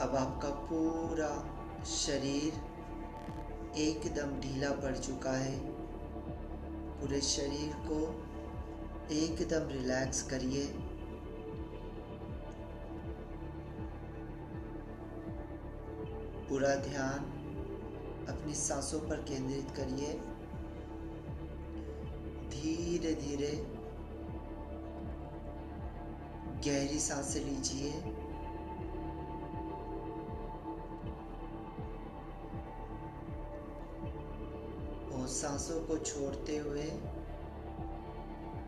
अब आपका पूरा शरीर एकदम ढीला पड़ चुका है। पूरे शरीर को एकदम रिलैक्स करिए। पूरा ध्यान अपनी सांसों पर केंद्रित करिए। धीरे धीरे गहरी सांसें लीजिए। और सांसों को छोड़ते हुए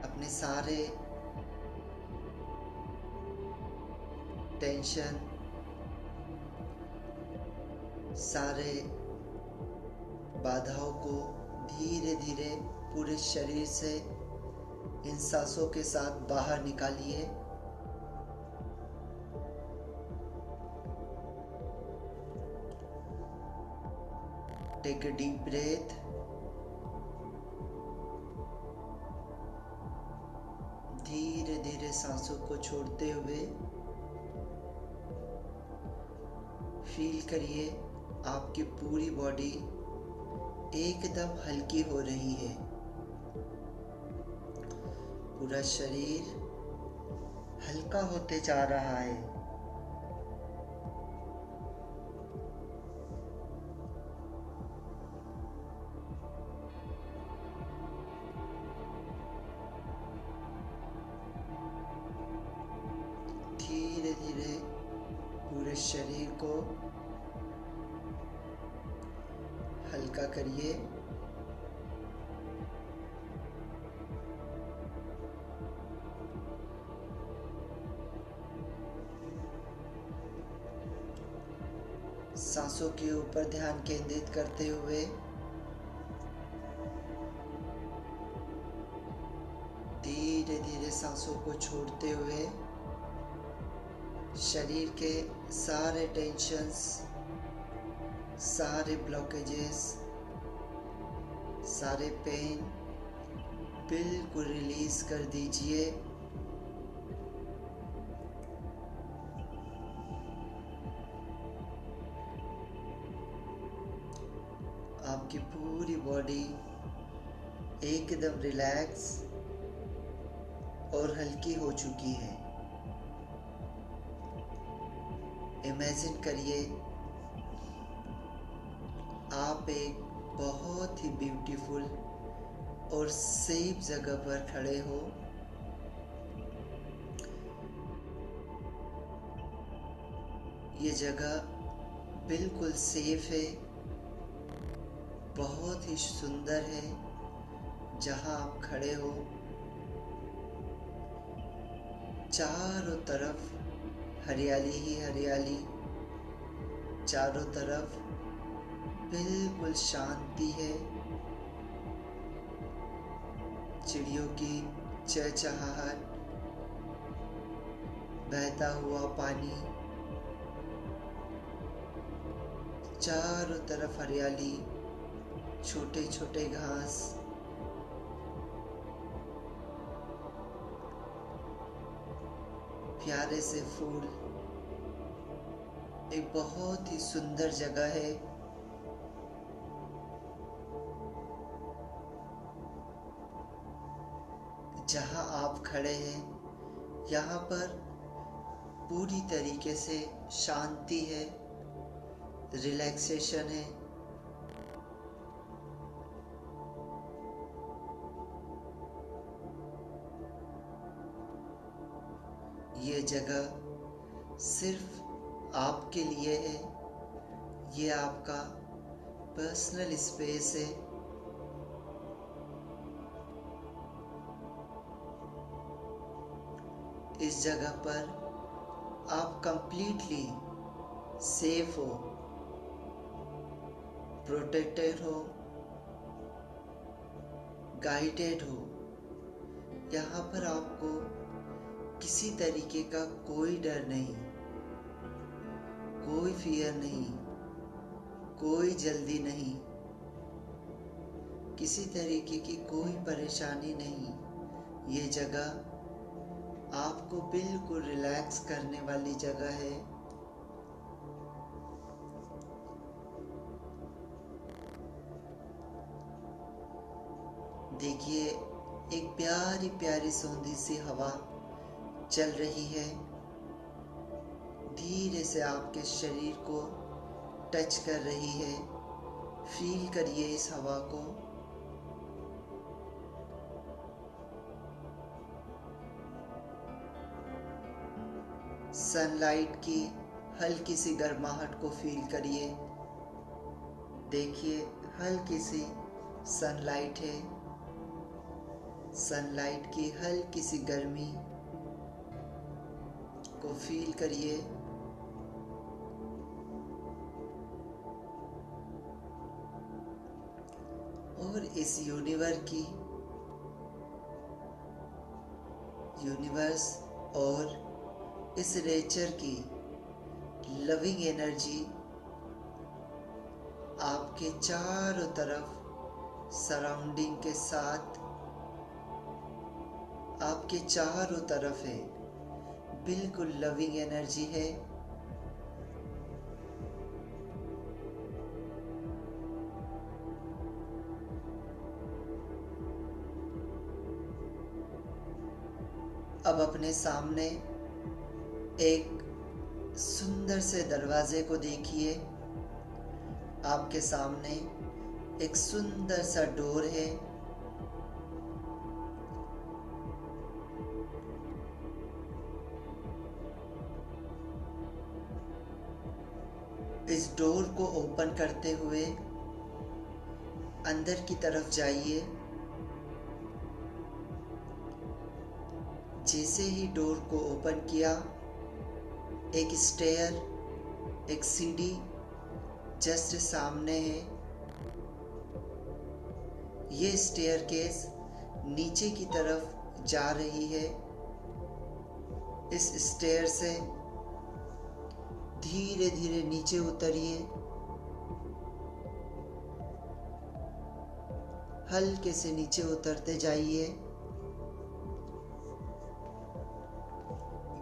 अपने सारे टेंशन, सारे बाधाओं को धीरे धीरे पूरे शरीर से इन सांसों के साथ बाहर निकालिए। Take a deep breath. धीरे धीरे सांसों को छोड़ते हुए फील करिए आपकी पूरी बॉडी एकदम हल्की हो रही है। पूरा शरीर हल्का होते जा रहा है। धीरे धीरे पूरे शरीर को हल्का करिए। सांसों के ऊपर ध्यान केंद्रित करते हुए धीरे धीरे सांसों को छोड़ते हुए शरीर के सारे टेंशन्स, सारे ब्लॉकेजेस, सारे पेन बिल्कुल रिलीज कर दीजिए। आपकी पूरी बॉडी एकदम रिलैक्स और हल्की हो चुकी है। इमेजिन करिए आप एक बहुत ही ब्यूटीफुल और सेफ जगह पर खड़े हो। ये जगह बिल्कुल सेफ है, बहुत ही सुंदर है। जहां आप खड़े हो चारों तरफ हरियाली ही हरियाली, चारों तरफ बिल्कुल शांति है। चिड़ियों की चहचहाहट, बहता हुआ पानी, चारों तरफ हरियाली, छोटे छोटे घास, प्यारे से फूल। एक बहुत ही सुंदर जगह है। जहां आप खड़े हैं यहाँ पर पूरी तरीके से शांति है, रिलैक्सेशन है। ये जगह सिर्फ आपके लिए है। ये आपका पर्सनल स्पेस है। इस जगह पर आप कंप्लीटली सेफ हो, प्रोटेक्टेड हो, गाइडेड हो। यहाँ पर आपको किसी तरीके का कोई डर नहीं, कोई फियर नहीं, कोई जल्दी नहीं, किसी तरीके की कोई परेशानी नहीं। ये जगह आपको बिल्कुल रिलैक्स करने वाली जगह है। देखिए, एक प्यारी प्यारी सौंधी सी हवा चल रही है, धीरे से आपके शरीर को टच कर रही है। फील करिए इस हवा को। सनलाइट की हल्की सी गर्माहट को फील करिए। देखिए, हल्की सी सनलाइट है। सनलाइट की हल्की सी गर्मी को फील करिए। और इस यूनिवर्स और इस नेचर की लविंग एनर्जी आपके चारों तरफ सराउंडिंग के साथ आपके चारों तरफ है। बिल्कुल लविंग एनर्जी है। अब अपने सामने एक सुंदर से दरवाजे को देखिए। आपके सामने एक सुंदर सा डोर है। इस डोर को ओपन करते हुए अंदर की तरफ जाइए। जैसे ही डोर को ओपन किया, एक स्टेयर, एक सीढ़ी जस्ट सामने है। ये स्टेयरकेस नीचे की तरफ जा रही है। इस स्टेयर से धीरे धीरे नीचे उतरिए। हल्के से नीचे उतरते जाइए।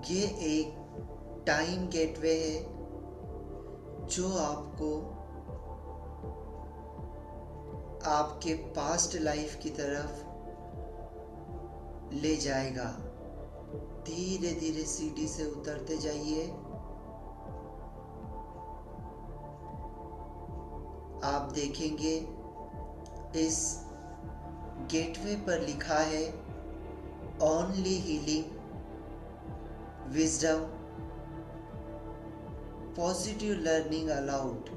ये एक टाइम गेटवे है जो आपको आपके पास्ट लाइफ की तरफ ले जाएगा। धीरे धीरे सीढ़ी से उतरते जाइए। आप देखेंगे इस गेटवे पर लिखा है only healing, wisdom, positive learning allowed.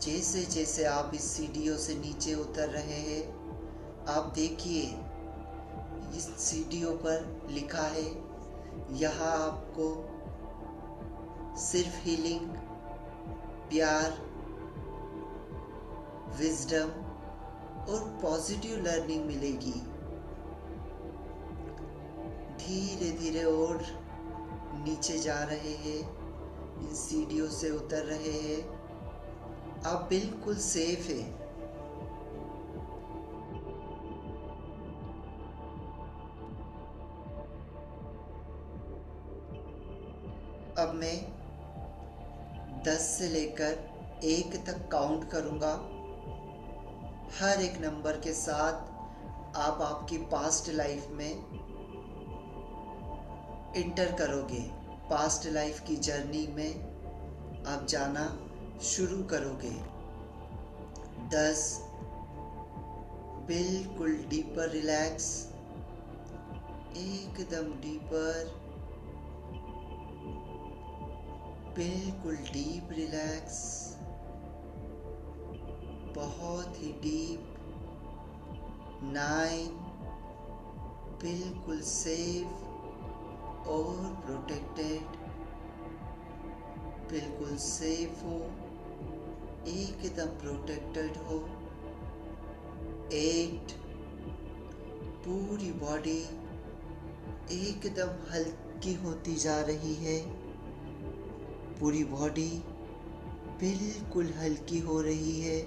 जैसे जैसे आप इस सीढ़ियों से नीचे उतर रहे हैं, आप देखिए इस सीढ़ियों पर लिखा है यहाँ आपको सिर्फ हीलिंग, प्यार, विजडम और पॉजिटिव लर्निंग मिलेगी। धीरे धीरे और नीचे जा रहे हैं, इन सीढ़ियों से उतर रहे हैं। आप बिल्कुल सेफ है। अब मैं 10 से लेकर 1 तक काउंट करूंगा। हर एक नंबर के साथ आप आपकी पास्ट लाइफ में इंटर करोगे। पास्ट लाइफ की जर्नी में आप जाना शुरू करोगे। 10, बिल्कुल डीपर रिलैक्स, एकदम डीपर, बिल्कुल डीप रिलैक्स, बहुत ही डीप। 9, बिल्कुल सेफ और प्रोटेक्टेड, बिल्कुल सेफ हो, एकदम प्रोटेक्टेड हो। 8, पूरी बॉडी एकदम हल्की होती जा रही है। पूरी बॉडी बिल्कुल हल्की हो रही है।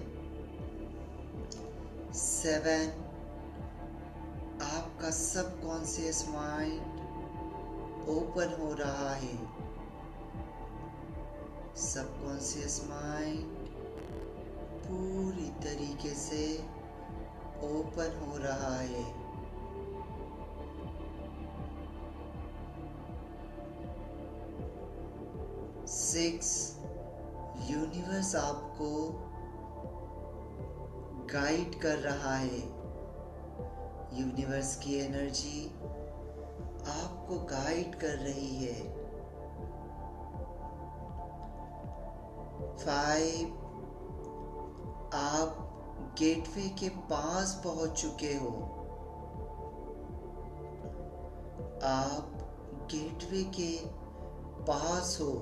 7, आपका सबकॉन्शियस माइंड ओपन हो रहा है। सबकॉन्शियस माइंड पूरी तरीके से ओपन हो रहा है। सिक्स, यूनिवर्स आपको गाइड कर रहा है। यूनिवर्स की एनर्जी आपको गाइड कर रही है। 5, आप गेटवे के पास पहुंच चुके हो। आप गेटवे के पास हो।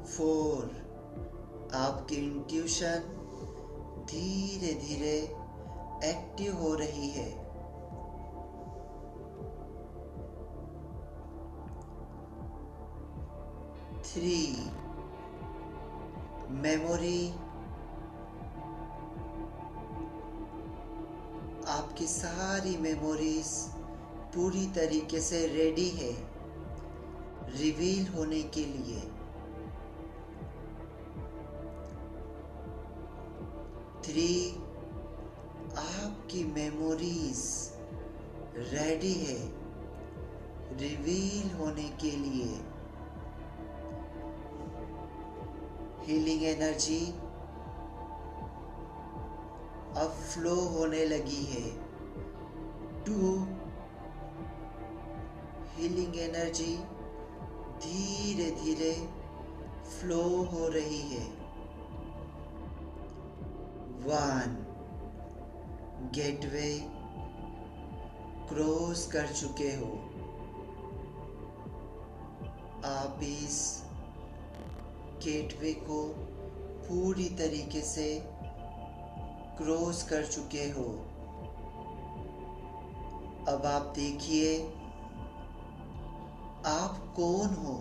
4, आपकी इंट्यूशन धीरे धीरे एक्टिव हो रही है। 3, मेमोरी आपकी सारी मेमोरीज पूरी तरीके से रेडी है रिवील होने के लिए। 3, आपकी मेमोरीज रेडी है रिवील होने के लिए। हीलिंग एनर्जी अब फ्लो होने लगी है। 2, हीलिंग एनर्जी धीरे धीरे फ्लो हो रही है। 1, गेटवे क्रॉस कर चुके हो। आप इस गेटवे को पूरी तरीके से क्रॉस कर चुके हो। अब आप देखिए आप कौन हो।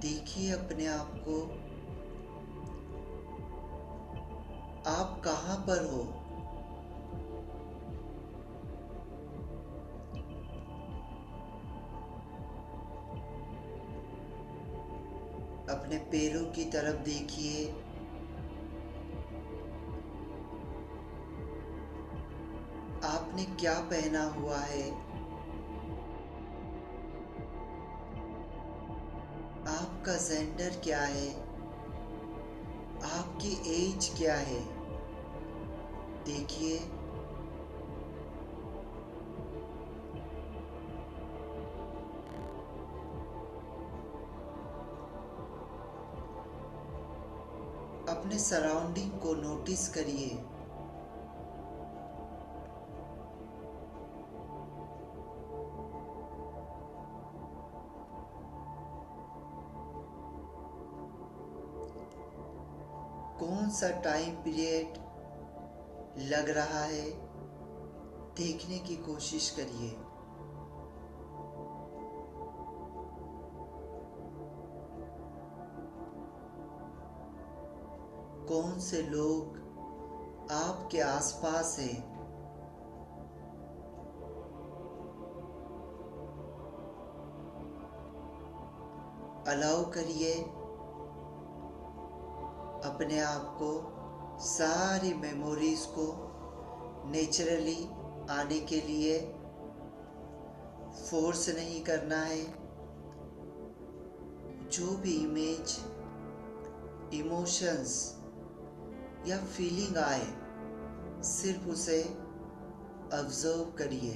देखिए अपने आप को, आप कहां पर हो। अपने पैरों की तरफ देखिए। आपने क्या पहना हुआ है। आपका जेंडर क्या है। आपकी एज क्या है। देखिए अपने सराउंडिंग को नोटिस करिए। कौन सा टाइम पीरियड लग रहा है देखने की कोशिश करिए। कौन से लोग आपके आसपास हैं। अलाउ करिए अपने आप को सारी मेमोरीज को नेचुरली आने के लिए। फोर्स नहीं करना है। जो भी इमेज, इमोशंस या फीलिंग आए सिर्फ उसे ऑब्जर्व करिए।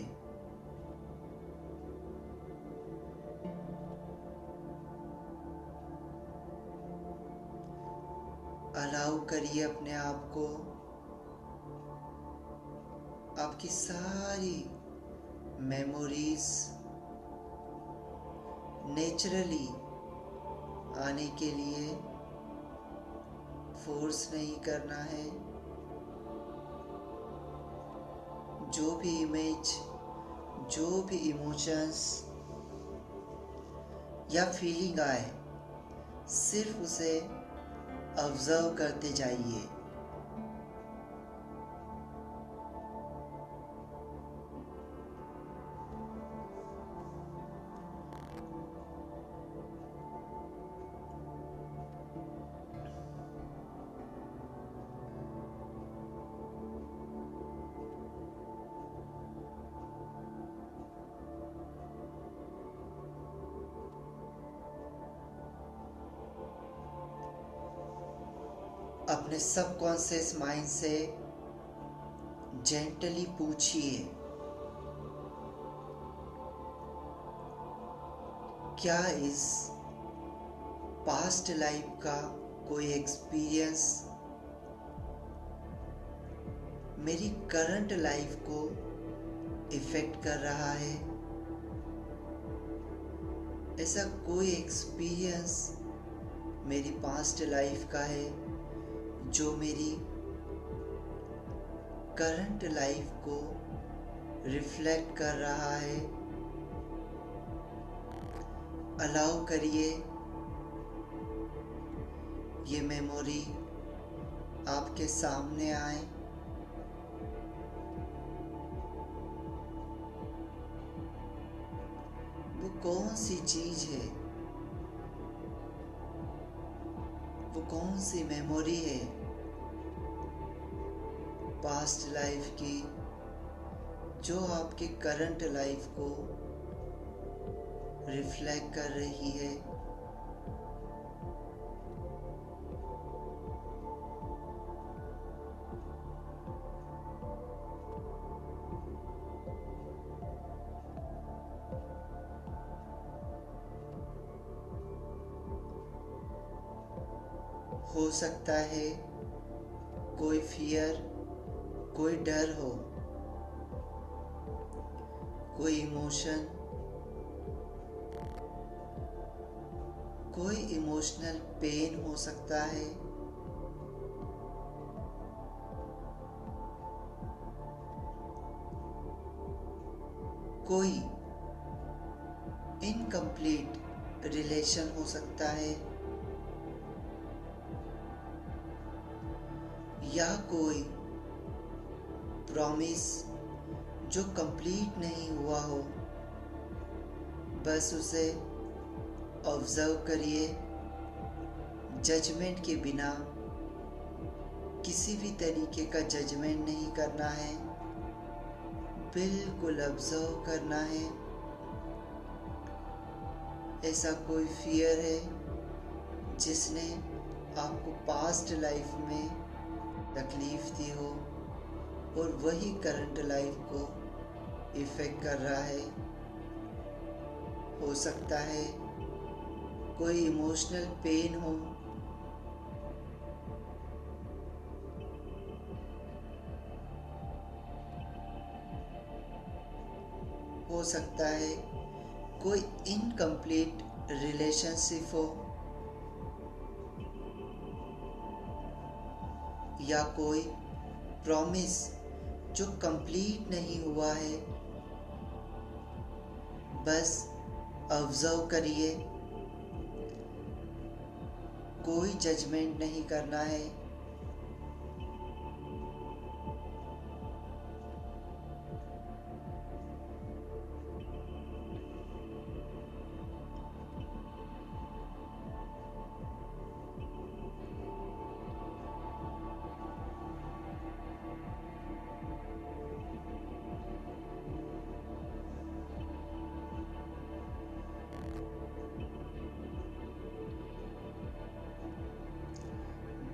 अलाउ करिए अपने आप को आपकी सारी मेमोरीज नेचुरली आने के लिए। फोर्स नहीं करना है। जो भी इमेज, जो भी इमोशंस या फीलिंग आए सिर्फ उसे ऑब्जर्व करते जाइए। अपने सबकॉन्शियस माइंड से जेंटली पूछिए, क्या इस पास्ट लाइफ का कोई एक्सपीरियंस मेरी करंट लाइफ को इफेक्ट कर रहा है? ऐसा कोई एक्सपीरियंस मेरी पास्ट लाइफ का है जो मेरी करंट लाइफ को रिफ्लेक्ट कर रहा है? अलाउ करिए ये मेमोरी आपके सामने आए। वो कौन सी चीज है, वो कौन सी मेमोरी है पास्ट लाइफ की जो आपके करंट लाइफ को रिफ्लेक्ट कर रही है? हो सकता है कोई फियर, कोई डर हो, कोई इमोशन, कोई इमोशनल पेन हो सकता है। कोई इनकम्प्लीट रिलेशन हो सकता है, या कोई प्रॉमिस जो कंप्लीट नहीं हुआ हो। बस उसे ऑब्जर्व करिए, जजमेंट के बिना। किसी भी तरीके का जजमेंट नहीं करना है, बिल्कुल ऑब्जर्व करना है। ऐसा कोई फियर है जिसने आपको पास्ट लाइफ में तकलीफ दी हो और वही करंट लाइफ को इफेक्ट कर रहा है। हो सकता है कोई इमोशनल पेन हो सकता है कोई इनकम्प्लीट रिलेशनशिप हो, या कोई प्रॉमिस जो कंप्लीट नहीं हुआ है। बस ऑब्जर्व करिए, कोई जजमेंट नहीं करना है।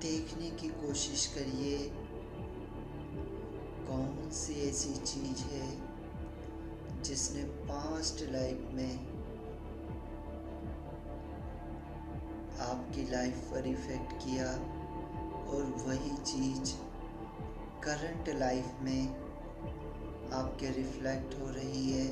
देखने की कोशिश करिए कौन सी ऐसी चीज है जिसने पास्ट लाइफ में आपकी लाइफ पर इफेक्ट किया और वही चीज करंट लाइफ में आपके रिफ्लेक्ट हो रही है।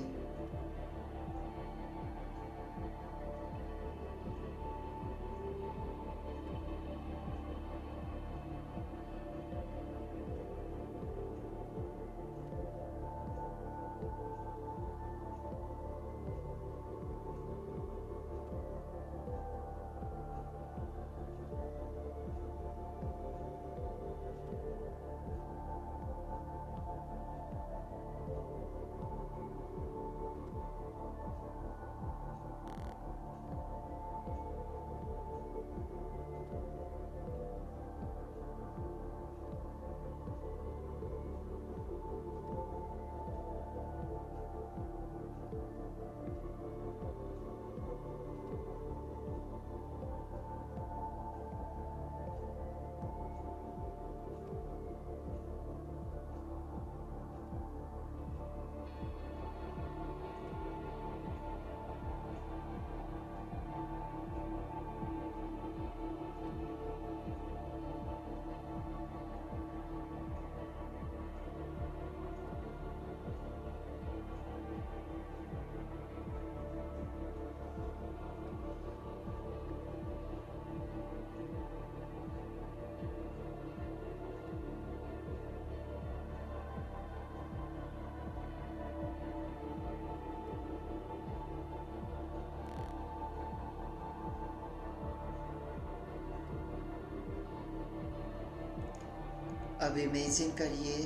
अब इमेजिन करिए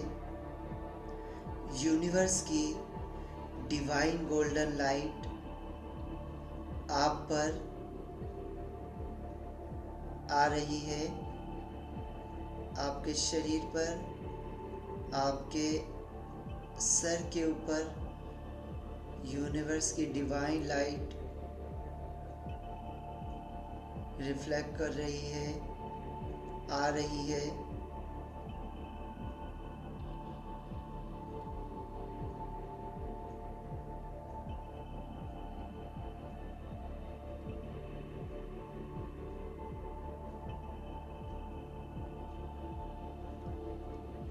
यूनिवर्स की डिवाइन गोल्डन लाइट आप पर आ रही है, आपके शरीर पर, आपके सर के ऊपर यूनिवर्स की डिवाइन लाइट रिफ्लेक्ट कर रही है, आ रही है।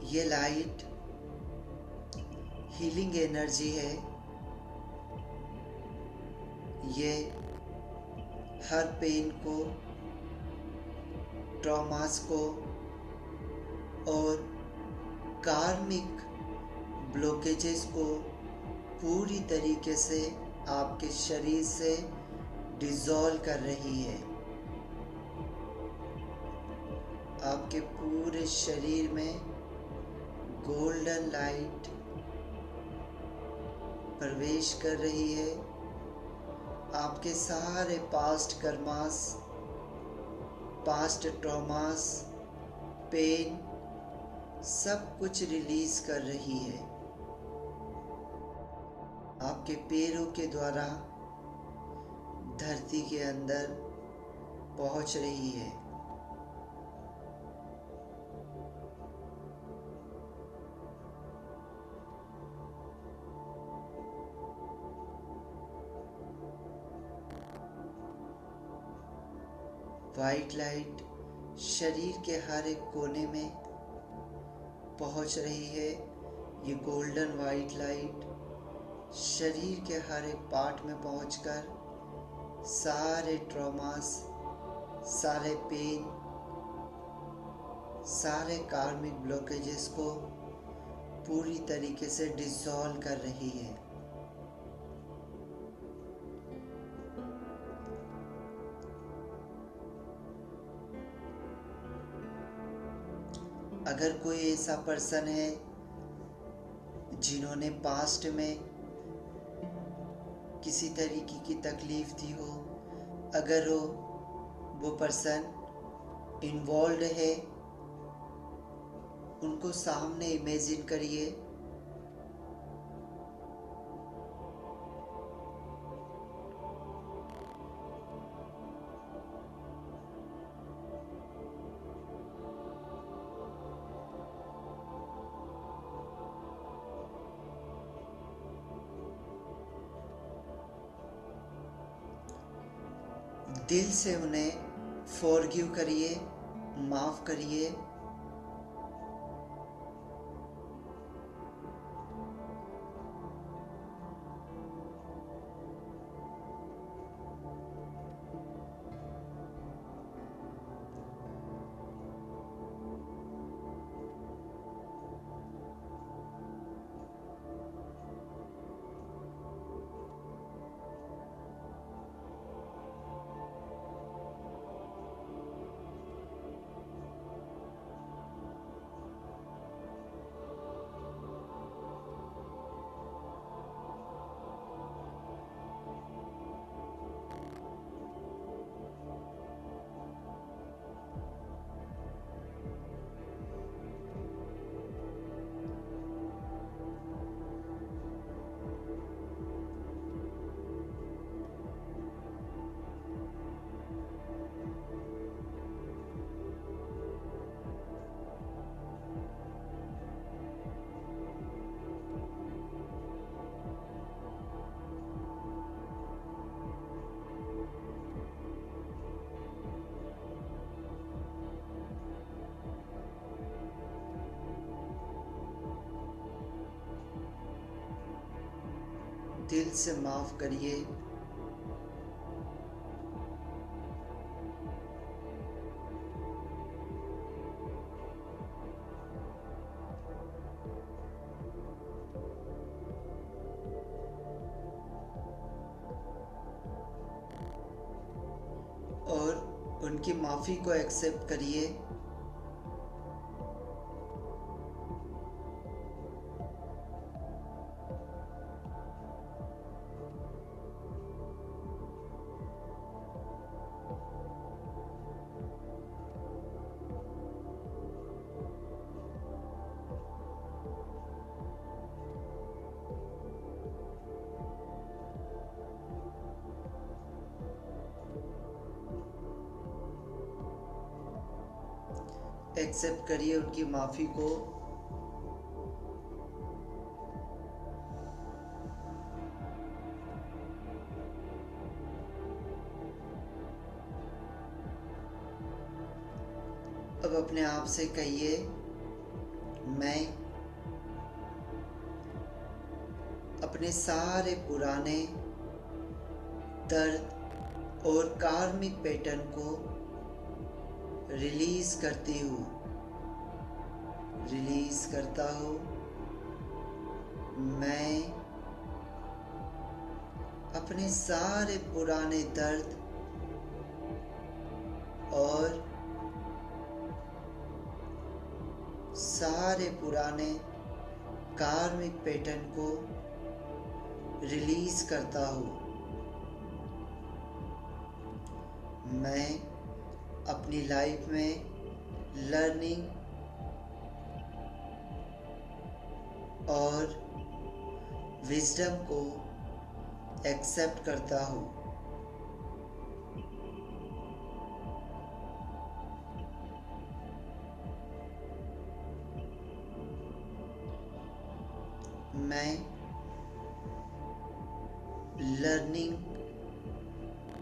ये लाइट हीलिंग एनर्जी है। ये हर पेन को, ट्रॉमास को और कार्मिक ब्लॉकेजेस को पूरी तरीके से आपके शरीर से डिसॉल्व कर रही है। आपके पूरे शरीर में गोल्डन लाइट प्रवेश कर रही है। आपके सारे past karmas, past traumas, pain सब कुछ रिलीज कर रही है। आपके पैरों के द्वारा धरती के अंदर पहुंच रही है। वाइट लाइट शरीर के हर एक कोने में पहुंच रही है। ये गोल्डन वाइट लाइट शरीर के हर एक पार्ट में पहुंचकर सारे ट्रॉमास, सारे पेन, सारे कार्मिक ब्लॉकेजेस को पूरी तरीके से डिसॉल्व कर रही है। अगर कोई ऐसा पर्सन है जिन्होंने पास्ट में किसी तरीके की तकलीफ दी हो, अगर वो पर्सन इन्वॉल्व है, उनको सामने इमेजिन करिए। दिल से उन्हें फॉरगिव करिए, माफ करिए। दिल से माफ करिए। और उनकी माफ़ी को एक्सेप्ट करिए। एक्सेप्ट करिए उनकी माफ़ी को। अब अपने आप से कहिए, मैं अपने सारे पुराने दर्द और कार्मिक पैटर्न को रिलीज करती हूँ, रिलीज करता हूँ। मैं अपने सारे पुराने दर्द और सारे पुराने कार्मिक पैटर्न को रिलीज करता हूँ। मैं अपनी लाइफ में लर्निंग और विजडम को एक्सेप्ट करता हूँ। मैं लर्निंग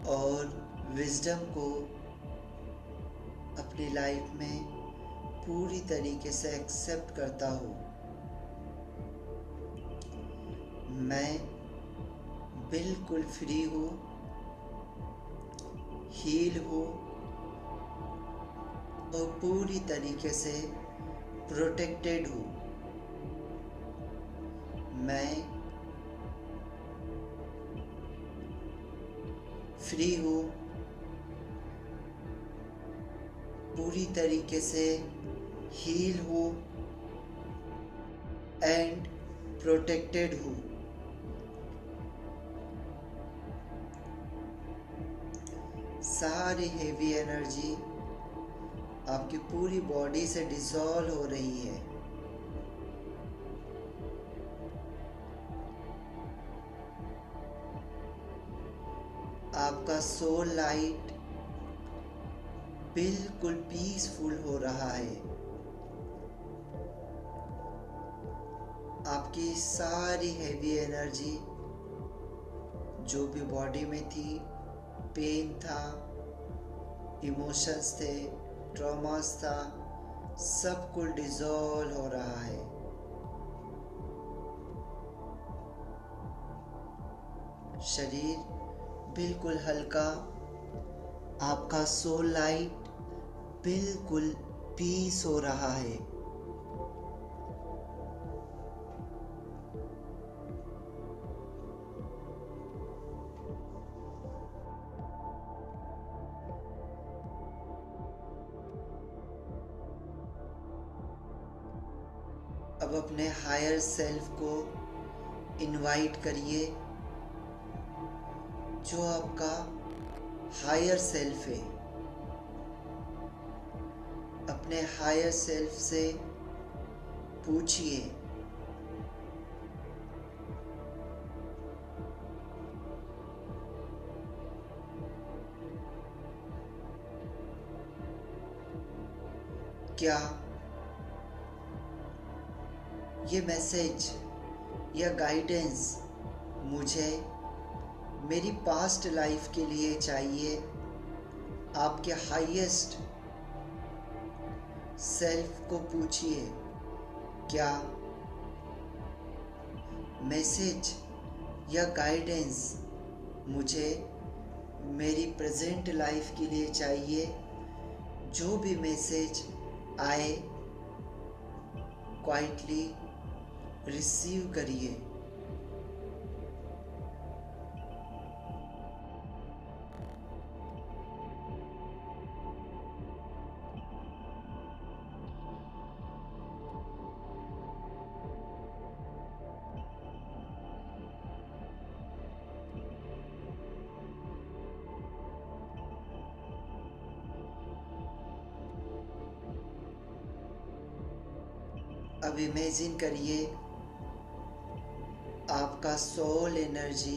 और विजडम को अपनी लाइफ में पूरी तरीके से एक्सेप्ट करता हूँ। मैं बिल्कुल फ्री हूँ, हील हूँ और पूरी तरीके से प्रोटेक्टेड हूँ। मैं फ्री हूँ, पूरी तरीके से हील हूँ एंड प्रोटेक्टेड हूँ। सारी हेवी एनर्जी आपकी पूरी बॉडी से डिसॉल्व हो रही है। आपका सोल लाइट बिल्कुल पीसफुल हो रहा है। आपकी सारी हेवी एनर्जी जो भी बॉडी में थी, पेन था, इमोशंस थे, ट्रॉमास था, सब कुछ डिसॉल्व हो रहा है। शरीर बिल्कुल हल्का, आपका सोल लाइट बिल्कुल पीस हो रहा है। अब अपने हायर सेल्फ को इनवाइट करिए, जो आपका हायर सेल्फ है। अपने हायर सेल्फ से पूछिए, क्या ये मैसेज या गाइडेंस मुझे मेरी पास्ट लाइफ के लिए चाहिए? आपके हाईएस्ट सेल्फ को पूछिए, क्या मैसेज या गाइडेंस मुझे मेरी प्रेजेंट लाइफ के लिए चाहिए? जो भी मैसेज आए क्वाइटली रिसीव करिए। अब इमेजिन करिए आपका सोल एनर्जी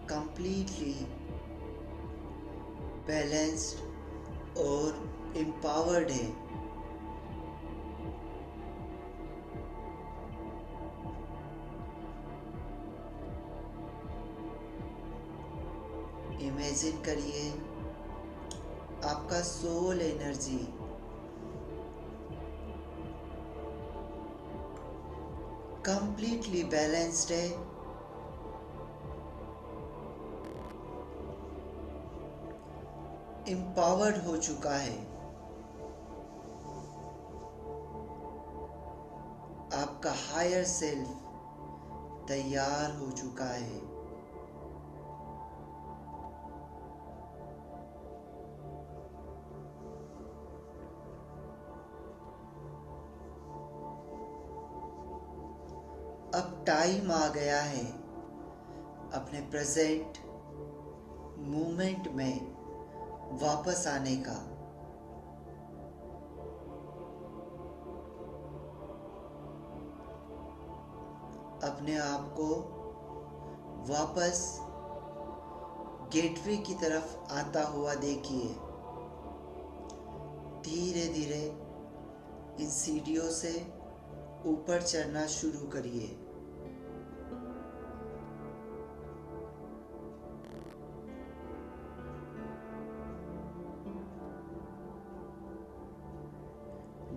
कंप्लीटली बैलेंस्ड और एम्पावर्ड है। इमेजिन करिए आपका सोल एनर्जी कंप्लीटली बैलेंस्ड है, एम्पावर्ड हो चुका है। आपका हायर सेल्फ तैयार हो चुका है। अब टाइम आ गया है अपने प्रेजेंट मोमेंट में वापस आने का। अपने आप को वापस गेटवे की तरफ आता हुआ देखिए। धीरे धीरे इन सीढ़ियों से ऊपर चढ़ना शुरू करिए।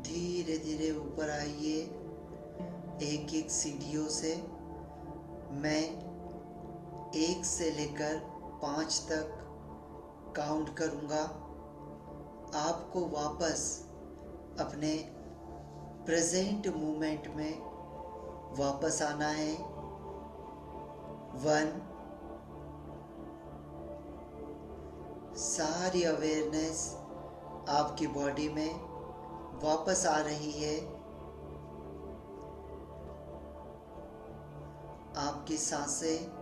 धीरे धीरे ऊपर आइए। एक एक सीढ़ियों से मैं 1 से लेकर 5 तक काउंट करूँगा। आपको वापस अपने प्रेजेंट मोमेंट में वापस आना है। 1, सारी अवेयरनेस आपकी बॉडी में वापस आ रही है। आपकी सांसें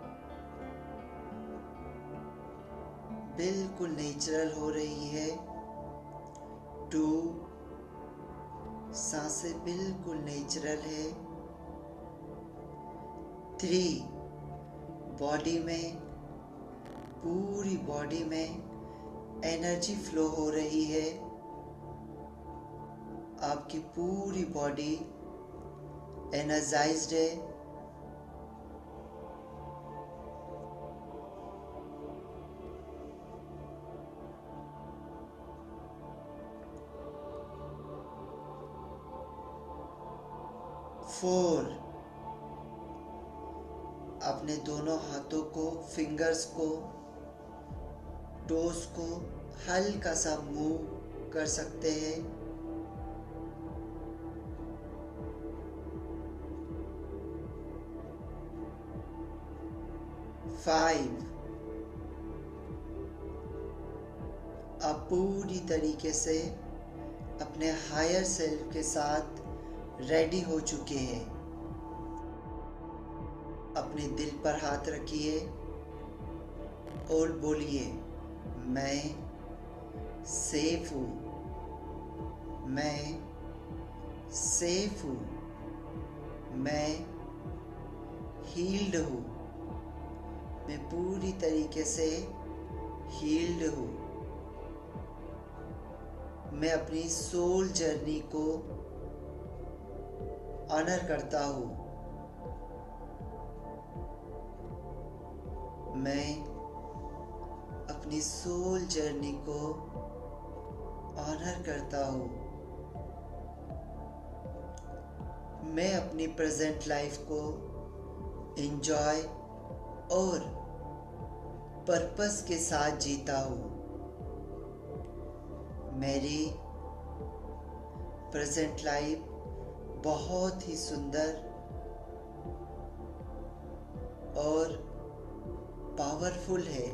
बिल्कुल नेचुरल हो रही है। 2, सांसें बिल्कुल नेचुरल है। 3, बॉडी में, पूरी बॉडी में एनर्जी फ्लो हो रही है। आपकी पूरी बॉडी एनर्जाइज्ड है। 4, अपने दोनों हाथों को, फिंगर्स को, टोस को हल्का सा मूव कर सकते हैं। 5, आप पूरी तरीके से अपने हायर सेल्फ के साथ रेडी हो चुके हैं। अपने दिल पर हाथ रखिए और बोलिए, मैं सेफ हूँ, मैं सेफ हूँ, मैं हील्ड हूँ, मैं पूरी तरीके से हील्ड हूँ। मैं अपनी सोल जर्नी को ऑनर करता हूँ। मैं अपनी सोल जर्नी को ऑनर करता हूँ। मैं अपनी प्रेजेंट लाइफ को एंजॉय और पर्पस के साथ जीता हूँ। मेरी प्रेजेंट लाइफ बहुत ही सुंदर और पावरफुल है।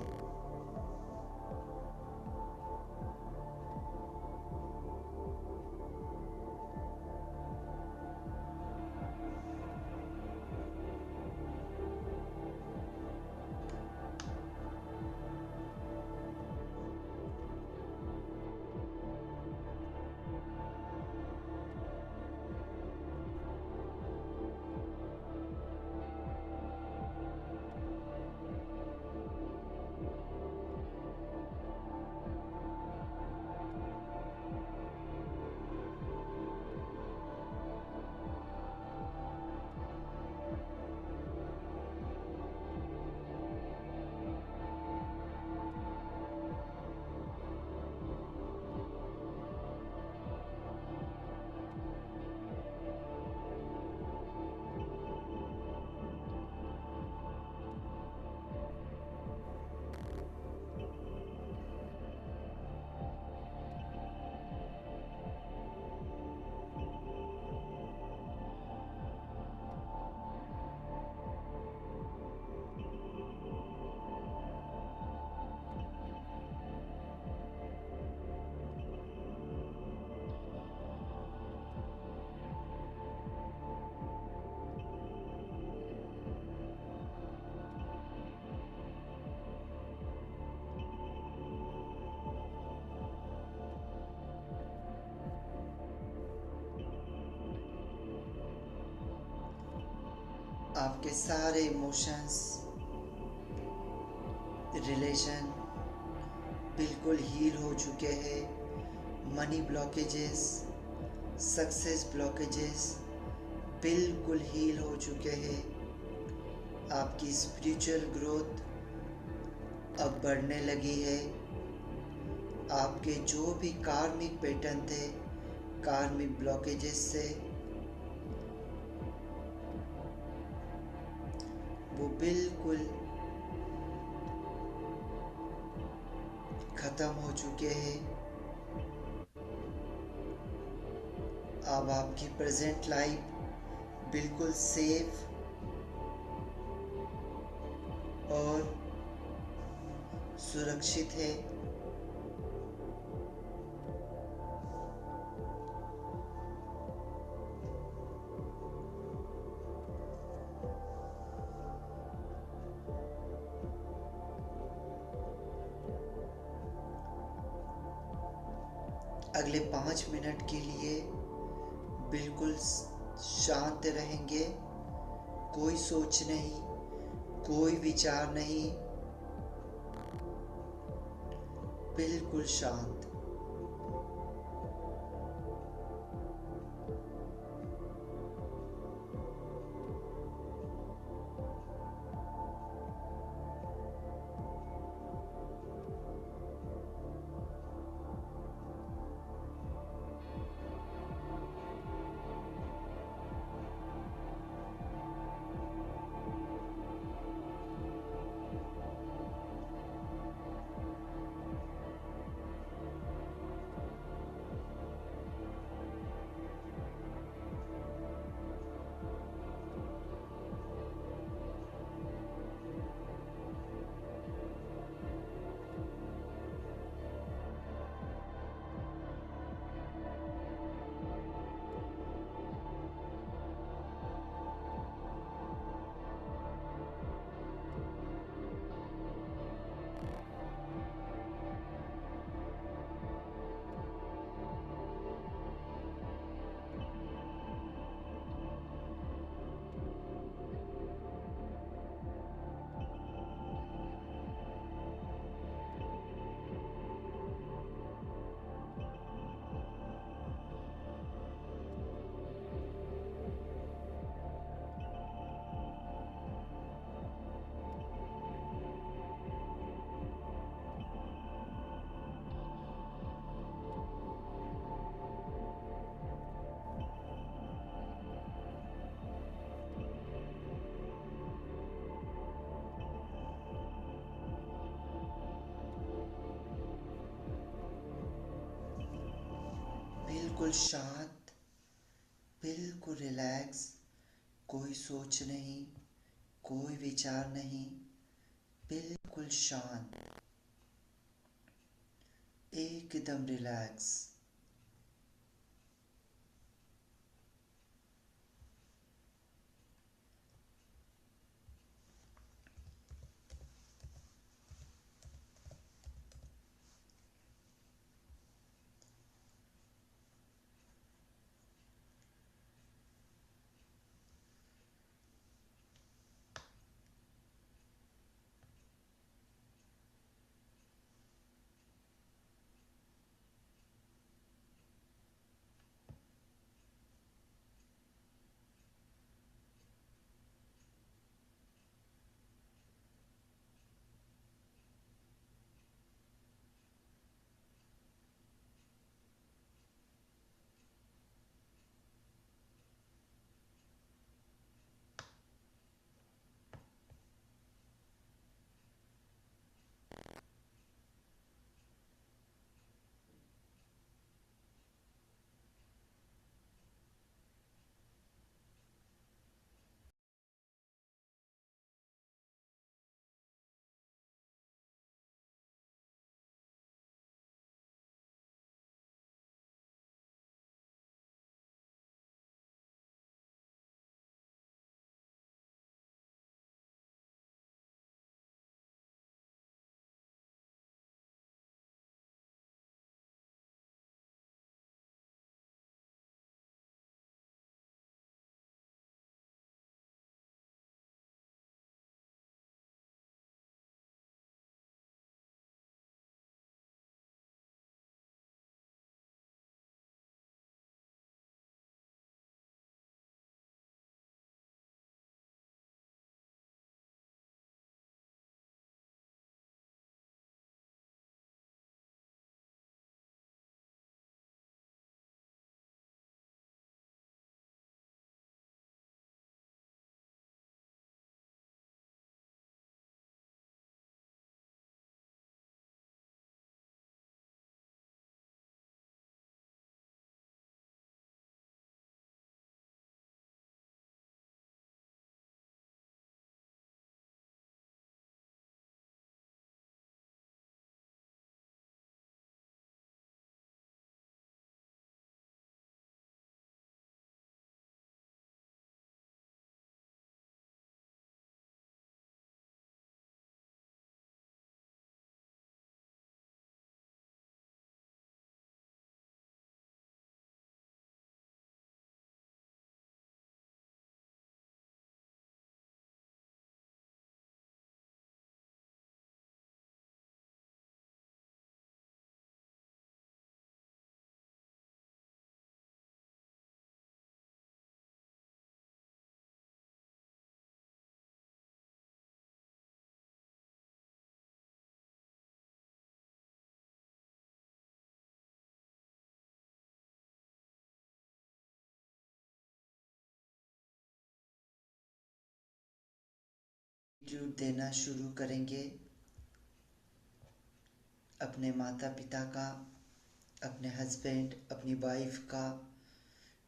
आपके सारे इमोशंस, रिलेशन बिल्कुल हील हो चुके हैं। मनी ब्लॉकेजेस, सक्सेस ब्लॉकेजेस बिल्कुल हील हो चुके हैं। आपकी स्पिरिचुअल ग्रोथ अब बढ़ने लगी है। आपके जो भी कार्मिक पैटर्न थे, कार्मिक ब्लॉकेजेस से वो बिल्कुल खत्म हो चुके हैं। अब आपकी प्रेजेंट लाइफ बिल्कुल सेफ और सुरक्षित है। अगले 5 मिनट के लिए बिल्कुल शांत रहेंगे। कोई सोच नहीं, कोई विचार नहीं, बिल्कुल शांत। बिल्कुल शांत, बिल्कुल रिलैक्स। कोई सोच नहीं, कोई विचार नहीं, बिल्कुल शांत, एकदम रिलैक्स। ग्रेटिट्यूड देना शुरू करेंगे। अपने माता पिता का, अपने हस्बैंड, अपनी वाइफ का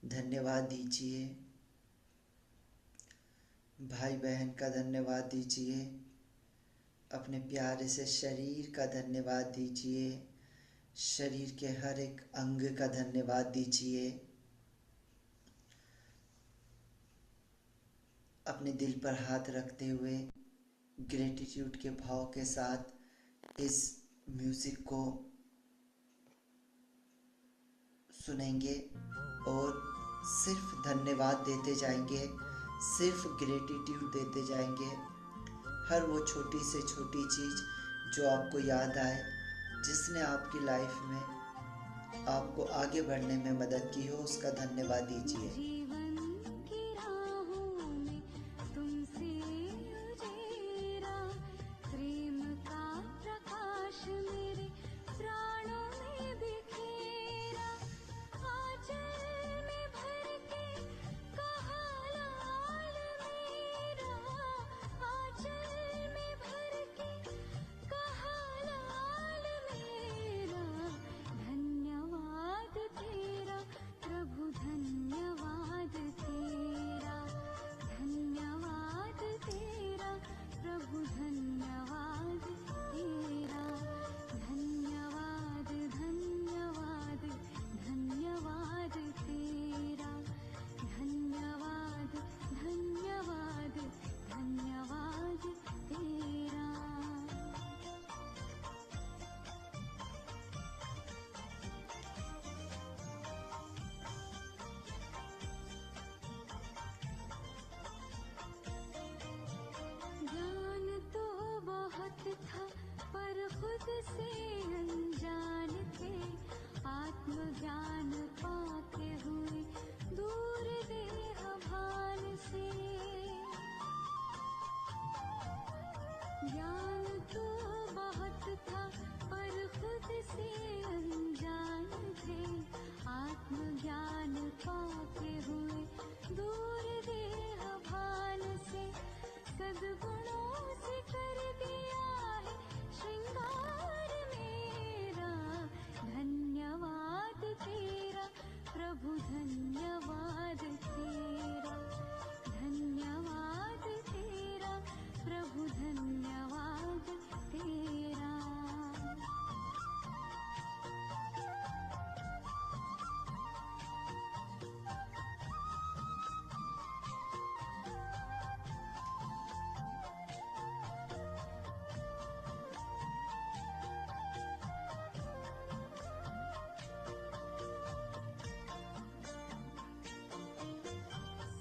धन्यवाद दीजिए, भाई बहन का धन्यवाद दीजिए, अपने प्यारे से शरीर का धन्यवाद दीजिए, शरीर के हर एक अंग का धन्यवाद दीजिए। अपने दिल पर हाथ रखते हुए ग्रेटिट्यूड के भाव के साथ इस म्यूज़िक को सुनेंगे और सिर्फ धन्यवाद देते जाएंगे, सिर्फ ग्रेटिट्यूड देते जाएंगे। हर वो छोटी से छोटी चीज़ जो आपको याद आए, जिसने आपकी लाइफ में आपको आगे बढ़ने में मदद की हो, उसका धन्यवाद दीजिए। से अनजान थे, आत्मज्ञान पाके हुए दूर देह भान से। ज्ञान तो बहुत था पर खुद से अनजान थे, आत्मज्ञान पाके हुए दूर देह भान से। सद्गुणों से कर दिया है श्रृंगार मेरा, धन्यवाद तेरा प्रभु, धन्यवाद तेरा, धन्यवाद तेरा प्रभु, धन्यवाद तेरा।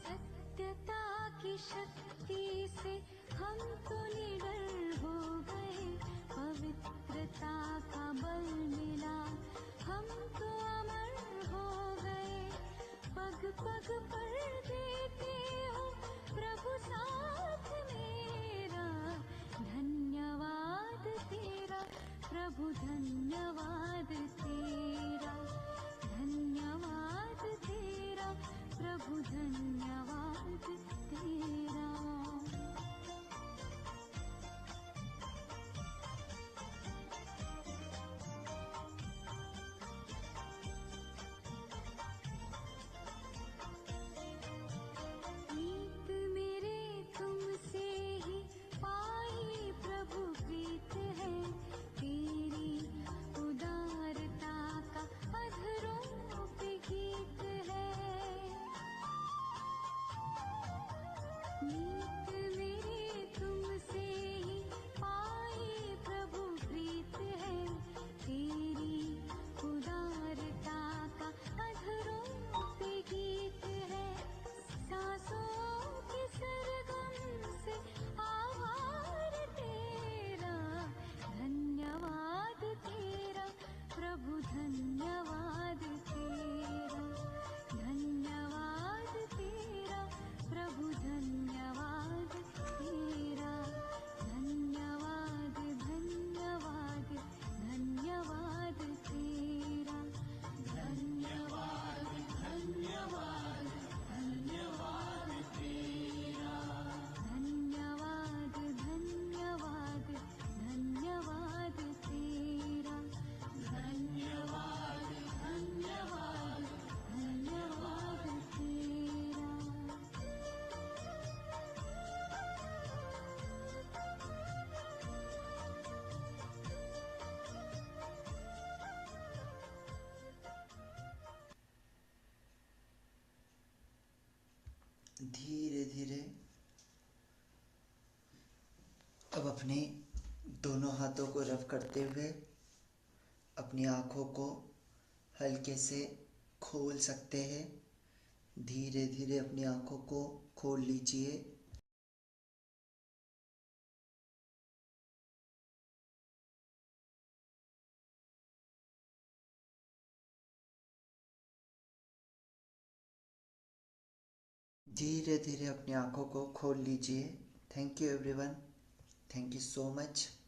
सत्यता की शक्ति से हम तो निडर हो गए, पवित्रता का बल मिला हम तो अमर हो गए। पग पग पर देते हो प्रभु साथ मेरा, धन्यवाद तेरा प्रभु, धन्यवाद तेरा, धन्यवाद तेरा प्रभु, धन्यवाद तेरा। धीरे धीरे अब अपने दोनों हाथों को रब करते हुए अपनी आँखों को हल्के से खोल सकते हैं। धीरे धीरे अपनी आँखों को खोल लीजिए। धीरे धीरे अपनी आँखों को खोल लीजिए। Thank you everyone. Thank you so much.